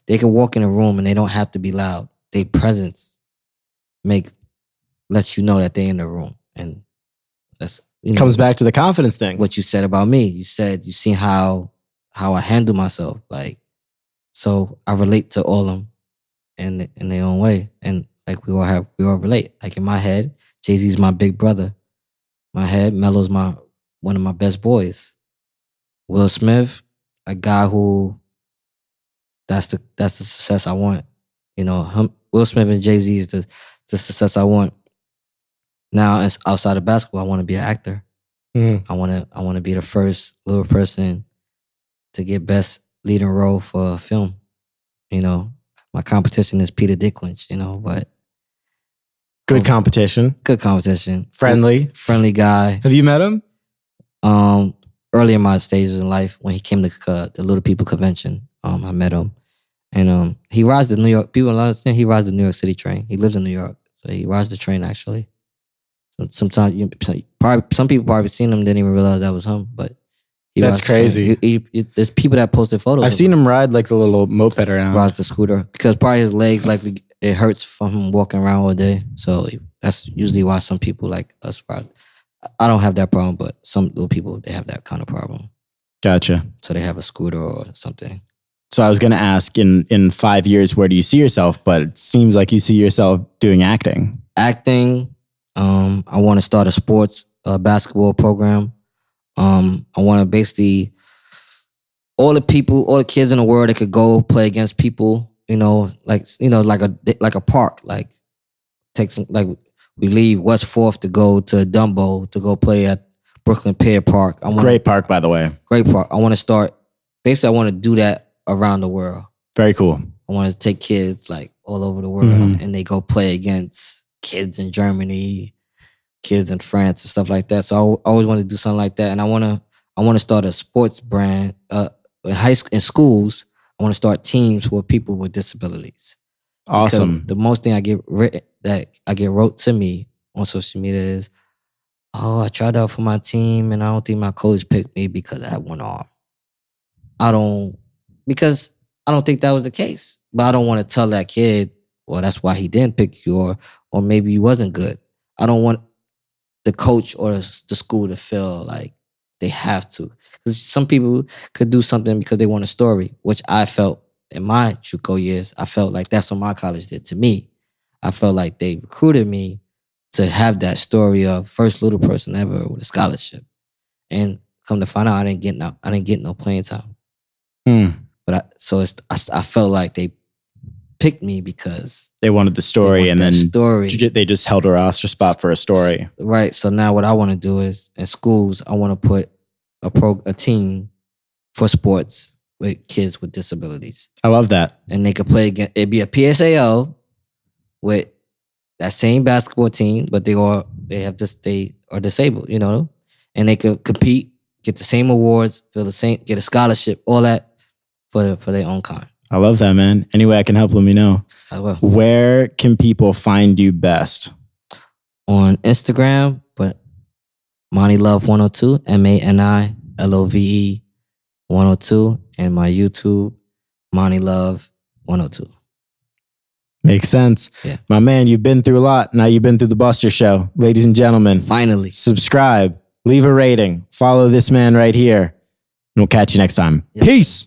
they can walk in a room and they don't have to be loud. Their presence lets you know that they're in the room, and that's comes back to the confidence thing. What you said about me, you said you seen how I handle myself, like, so I relate to all of them in their own way, and like we all relate. Like in my head, Jay-Z's my big brother. My head, Melo's one of my best boys. Will Smith, a guy who that's the success I want. You know, Will Smith and Jay-Z is the success I want. Now, it's outside of basketball, I want to be an actor. I want to be the first little person to get best leading role for a film. You know, my competition is Peter Dinklage, you know, but good competition. Friendly guy. Have you met him? Early in my stages in life, when he came to the Little People convention, I met him, and he rides the New York. People don't understand he rides the New York City train. He lives in New York, so he rides the train actually. So sometimes some people probably seen him, didn't even realize that was him, but that's crazy. There's people that posted photos. I've seen him ride like the little moped around. Rides the scooter because probably his legs, like, it hurts from him walking around all day. So that's usually why some people like us ride. I don't have that problem, but some little people, they have that kind of problem. Gotcha. So they have a scooter or something. So I was going to ask, in 5 years, where do you see yourself? But it seems like you see yourself doing acting. Acting. I want to start a sports basketball program. I want to basically all the kids in the world that could go play against people. Like a park. Like we leave West 4th to go to Dumbo to go play at Brooklyn Pier Park. Great park, by the way. Great park. I want to start. Basically, I want to do that around the world. Very cool. I want to take kids like all over the world and they go play against kids in Germany, kids in France, and stuff like that. So I always wanted to do something like that, and I want to start a sports brand in schools. I want to start teams with people with disabilities. Awesome. Because the most thing I get wrote to me on social media is, "Oh, I tried out for my team, and I don't think my coach picked me because I had one arm." Because I don't think that was the case. But I don't want to tell that kid, well, that's why he didn't pick you, or maybe you wasn't good. I don't want the coach or the school to feel like they have to. Because some people could do something because they want a story, which I felt in my JUCO years, I felt like that's what my college did to me. I felt like they recruited me to have that story of first little person ever with a scholarship. And come to find out, I didn't get no playing time. But I felt like they picked me because they wanted the story, and then they just held a roster spot for a story. Right. So now what I want to do is in schools, I want to put a team for sports with kids with disabilities. I love that. And they could play again. It'd be a PSAL with that same basketball team, but they are disabled, and they could compete, get the same awards, get a scholarship, all that for their own kind. I love that, man. Any way I can help, let me know. I will. Where can people find you best? On Instagram, but ManiLove102, MANILOVE 102, and my YouTube, ManiLove102. Makes sense. Yeah. My man, you've been through a lot. Now you've been through the Buster Show. Ladies and gentlemen. Finally. Subscribe. Leave a rating. Follow this man right here. And we'll catch you next time. Yep. Peace.